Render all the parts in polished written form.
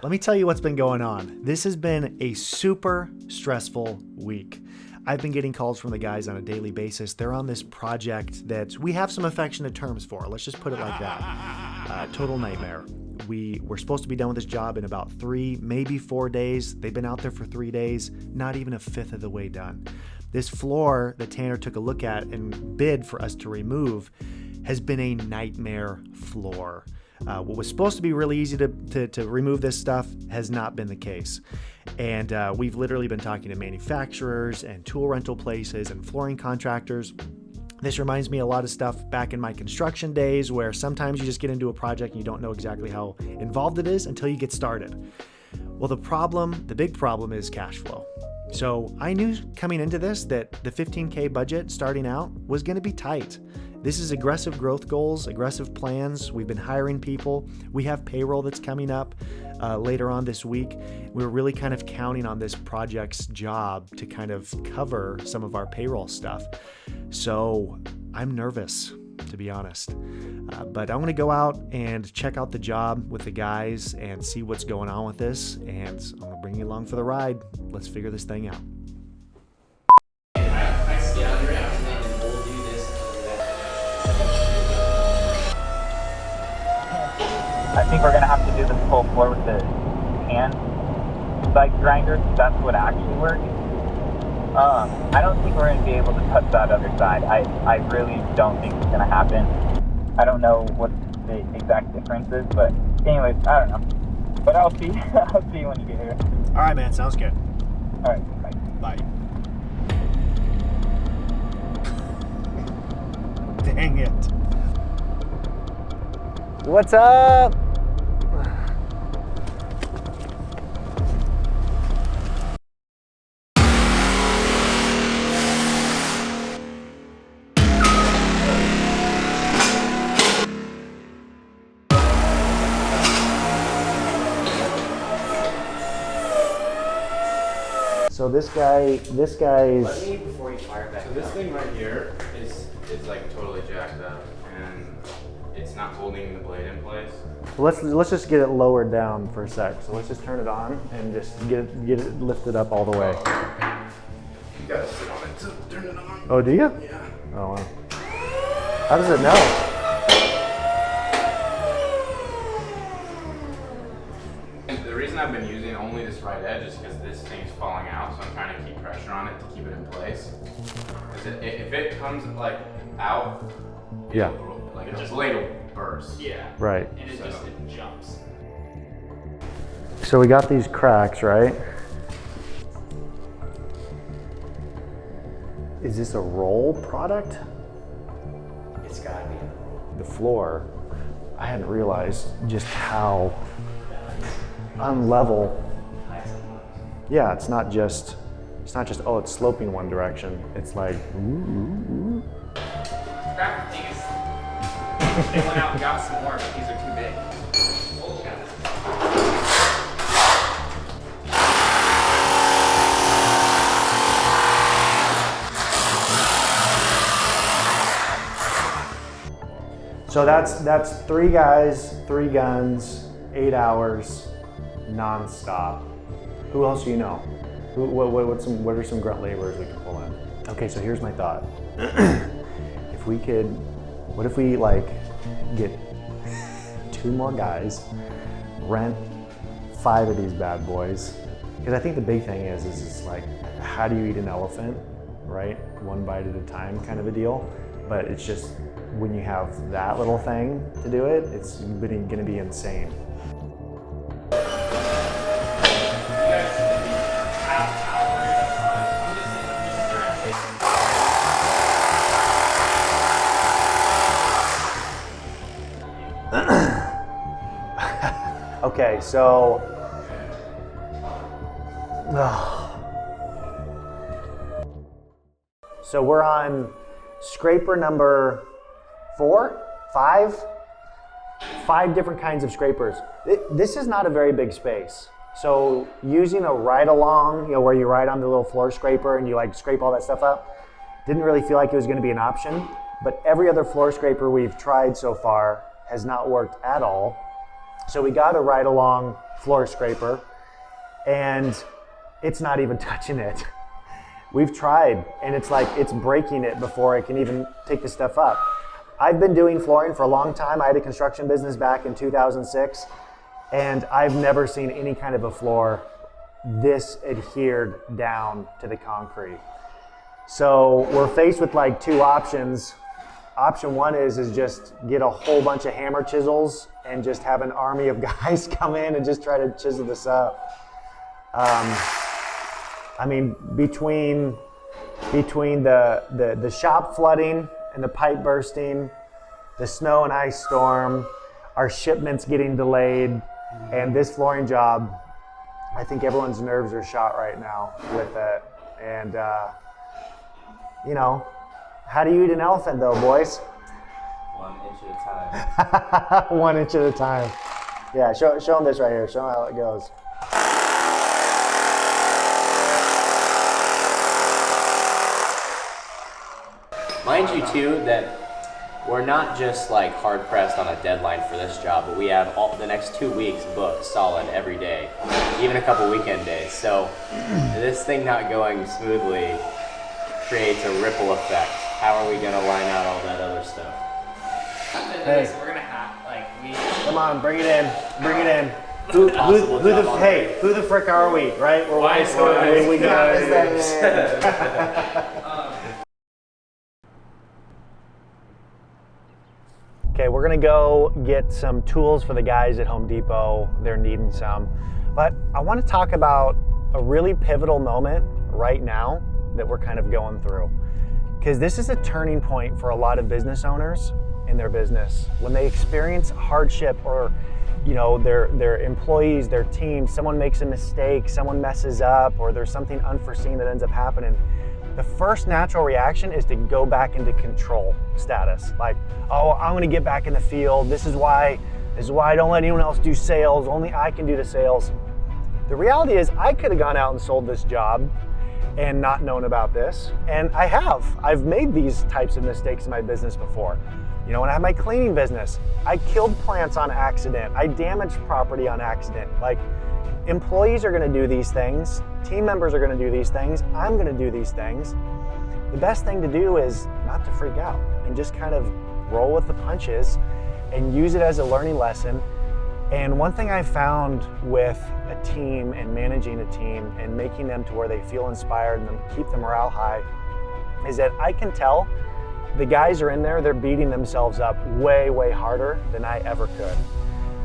Let me tell you what's been going on. This has been a super stressful week. I've been getting calls from the guys on a daily basis. They're on this project that we have some affectionate terms for. Let's just put it like that. Total nightmare. We're supposed to be done with this job in about 3, maybe 4 days. They've been out there for 3 days, not even a fifth of the way done. This floor that Tanner took a look at and bid for us to remove has been a nightmare floor. What was supposed to be really easy to remove this stuff has not been the case. And we've literally been talking to manufacturers and tool rental places and flooring contractors. This reminds me a lot of stuff back in my construction days where sometimes you just get into a project and you don't know exactly how involved it is until you get started. Well, the big problem is cash flow. So I knew coming into this that the $15K budget starting out was going to be tight. This is aggressive growth goals, aggressive plans. We've been hiring people. We have payroll that's coming up later on this week. We're really kind of counting on this project's job to kind of cover some of our payroll stuff. So I'm nervous, to be honest. But I'm going to go out and check out the job with the guys and see what's going on with this. And I'm going to bring you along for the ride. Let's figure this thing out. I think we're going to have to do this whole floor with the hand grinder. That's what actually works. I don't think we're going to be able to touch that other side. I really don't think it's going to happen. I don't know what the exact difference is, but anyways, I don't know. But I'll see. I'll see you when you get here. All right, man. Sounds good. All right. Bye. Bye. Dang it. What's up? So this guy's. Let me before you fire back. So this thing right here is like totally jacked up, and it's not holding the blade in place. Let's just get it lowered down for a sec. So let's just turn it on and just get it lifted up all the way. You gotta sit on it to turn it on. Oh, do you? Yeah. Oh, wow. How does it know? The reason I've been using only this right edge is because this thing's falling out, so I'm trying to keep pressure on it to keep it in place. Because if it comes like out, Yeah. like the blade will burst. Yeah. Right. And it jumps. So we got these cracks, right? Is this a roll product? It's gotta be. The floor, I hadn't realized just how unlevel. Yeah, it's not just oh, it's sloping one direction. It's like ooh. Scrap these. They went out and got some more, but these are too big. So that's 3 guys, 3 guns, 8 hours, non-stop. Who else do you know? What are some grunt laborers we can pull in? Okay, so here's my thought. What if we like get 2 more guys, rent 5 of these bad boys? Because I think the big thing is like, how do you eat an elephant, right? 1 bite at a time kind of a deal. But it's just, when you have that little thing to do it, it's gonna be insane. Okay, so we're on scraper number 4, 5 different kinds of scrapers. This is not a very big space. So using a ride along, where you ride on the little floor scraper and you like scrape all that stuff up, didn't really feel like it was going to be an option. But every other floor scraper we've tried so far has not worked at all. So we got a ride along floor scraper, and it's not even touching it. We've tried, and it's like it's breaking it before it can even take the stuff up. I've been doing flooring for a long time. I had a construction business back in 2006, and I've never seen any kind of a floor this adhered down to the concrete. So we're faced with like two options. Option one is just get a whole bunch of hammer chisels and just have an army of guys come in and just try to chisel this up. I mean, between the shop flooding and the pipe bursting, the snow and ice storm, our shipments getting delayed, and this flooring job, I think everyone's nerves are shot right now with it. And, you know, how do you eat an elephant though, boys? 1 inch at a time. 1 inch at a time. Yeah, show them this right here. Show them how it goes. Mind you too that we're not just like hard pressed on a deadline for this job, but we have all the next 2 weeks booked solid every day, even a couple weekend days. So this thing not going smoothly creates a ripple effect. How are we gonna line out all that other stuff? Hey. We're gonna have Come on, bring it in. Bring it in. Who the frick are we, right? We're Wise guys. we got this. Okay, we're gonna go get some tools for the guys at Home Depot. They're needing some. But I wanna talk about a really pivotal moment right now that we're kind of going through. Because this is a turning point for a lot of business owners in their business. When they experience hardship or their employees, their team, someone makes a mistake, someone messes up, or there's something unforeseen that ends up happening, the first natural reaction is to go back into control status. Like, oh, I'm gonna get back in the field. This is why I don't let anyone else do sales. Only I can do the sales. The reality is I could have gone out and sold this job and not known about this. And I have. I've made these types of mistakes in my business before. You know, when I had my cleaning business, I killed plants on accident. I damaged property on accident. Like, employees are gonna do these things. Team members are gonna do these things. I'm gonna do these things. The best thing to do is not to freak out and just kind of roll with the punches and use it as a learning lesson. And one thing I found with a team and managing a team and making them to where they feel inspired and keep the morale high is that I can tell the guys are in there, they're beating themselves up way, way harder than I ever could.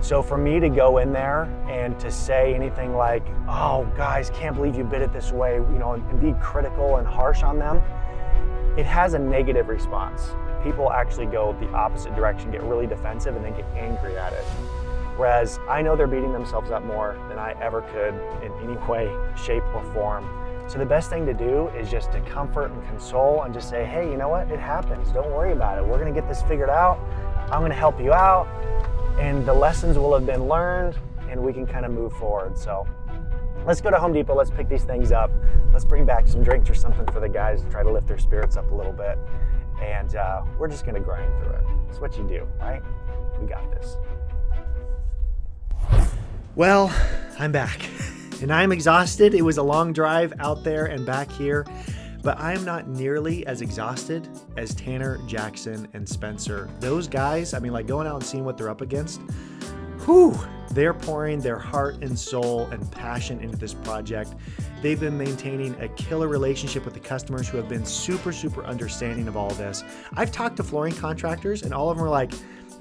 So for me to go in there and to say anything like, oh, guys, can't believe you bid it this way, and be critical and harsh on them, it has a negative response. People actually go the opposite direction, get really defensive, and then get angry at it. Whereas I know they're beating themselves up more than I ever could in any way, shape, or form. So the best thing to do is just to comfort and console and just say, hey, you know what? It happens. Don't worry about it. We're gonna get this figured out. I'm gonna help you out. And the lessons will have been learned and we can kind of move forward. So let's go to Home Depot. Let's pick these things up. Let's bring back some drinks or something for the guys to try to lift their spirits up a little bit. And we're just gonna grind through it. It's what you do, right? We got this. Well, I'm back and I'm exhausted. It was a long drive out there and back here, but I'm not nearly as exhausted as Tanner, Jackson, and Spencer. Those guys, going out and seeing what they're up against, they're pouring their heart and soul and passion into this project. They've been maintaining a killer relationship with the customers who have been super, super understanding of all of this. I've talked to flooring contractors and all of them are like,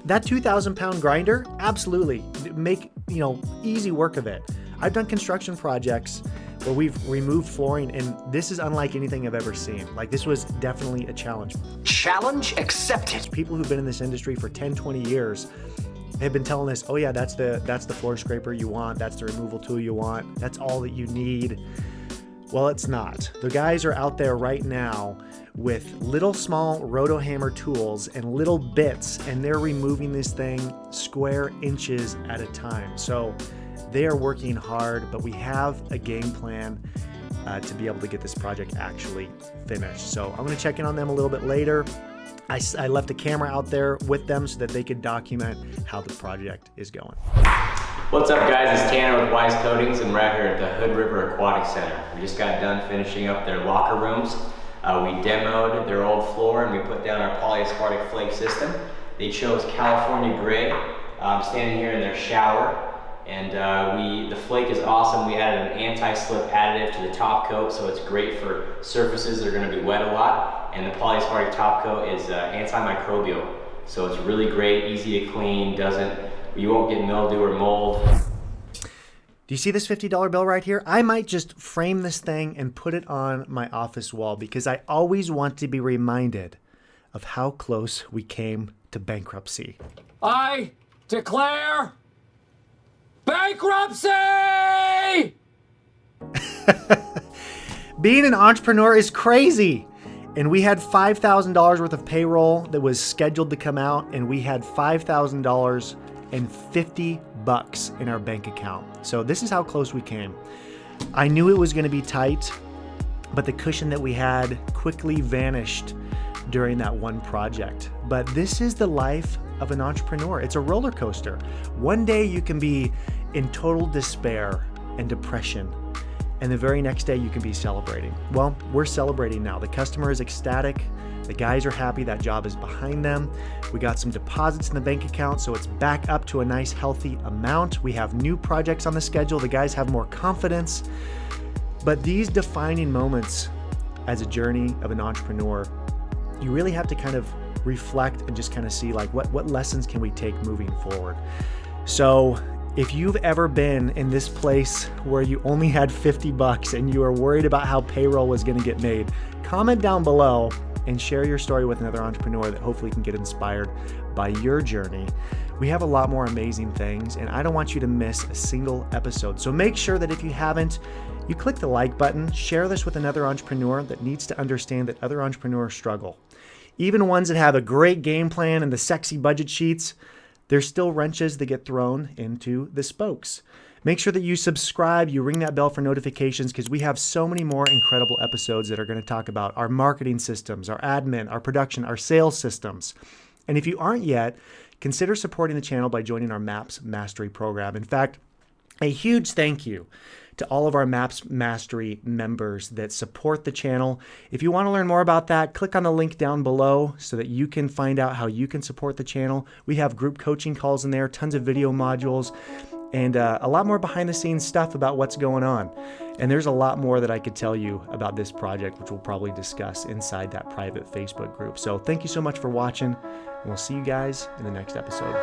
that 2,000 pound grinder, absolutely. Make, easy work of it. I've done construction projects where we've removed flooring and this is unlike anything I've ever seen. Like, this was definitely a challenge. Challenge accepted. People who've been in this industry for 10, 20 years have been telling us, oh yeah, that's the floor scraper you want. That's the removal tool you want. That's all that you need. Well, it's not. The guys are out there right now with little small rotohammer tools and little bits, and they're removing this thing square inches at a time. So they are working hard, but we have a game plan to be able to get this project actually finished. So I'm gonna check in on them a little bit later. I left a camera out there with them so that they could document how the project is going. What's up, guys? It's Tanner with Wise Coatings, and we're out here at the Hood River Aquatic Center. We just got done finishing up their locker rooms. We demoed their old floor and we put down our polyaspartic flake system. They chose California gray. I'm standing here in their shower, and the flake is awesome. We added an anti-slip additive to the top coat, so it's great for surfaces that are going to be wet a lot. And the polyaspartic top coat is antimicrobial, so it's really great, easy to clean, you won't get mildew or mold. Do you see this $50 bill right here? I might just frame this thing and put it on my office wall because I always want to be reminded of how close we came to bankruptcy. I declare bankruptcy! Being an entrepreneur is crazy. And we had $5,000 worth of payroll that was scheduled to come out, and we had $5,000 and $50 in our bank account. So this is how close we came. I knew it was going to be tight, but the cushion that we had quickly vanished during that one project. But this is the life of an entrepreneur. It's a roller coaster. One day you can be in total despair and depression, and the very next day you can be celebrating. Well, we're celebrating now. The customer is ecstatic. The guys are happy that job is behind them. We got some deposits in the bank account, so it's back up to a nice healthy amount. We have new projects on the schedule. The guys have more confidence. But these defining moments as a journey of an entrepreneur, you really have to kind of reflect and just kind of see like what lessons can we take moving forward. So if you've ever been in this place where you only had $50 and you were worried about how payroll was going to get made, comment down below and share your story with another entrepreneur that hopefully can get inspired by your journey. We have a lot more amazing things, and I don't want you to miss a single episode. So make sure that if you haven't, you click the like button, share this with another entrepreneur that needs to understand that other entrepreneurs struggle. Even ones that have a great game plan and the sexy budget sheets, there's still wrenches that get thrown into the spokes. Make sure that you subscribe, you ring that bell for notifications, because we have so many more incredible episodes that are going to talk about our marketing systems, our admin, our production, our sales systems. And if you aren't yet, consider supporting the channel by joining our MAPS Mastery program. In fact, a huge thank you to all of our MAPS Mastery members that support the channel. If you want to learn more about that, click on the link down below so that you can find out how you can support the channel. We have group coaching calls in there, tons of video modules, and a lot more behind the scenes stuff about what's going on. And there's a lot more that I could tell you about this project, which we'll probably discuss inside that private Facebook group. So thank you so much for watching, and we'll see you guys in the next episode.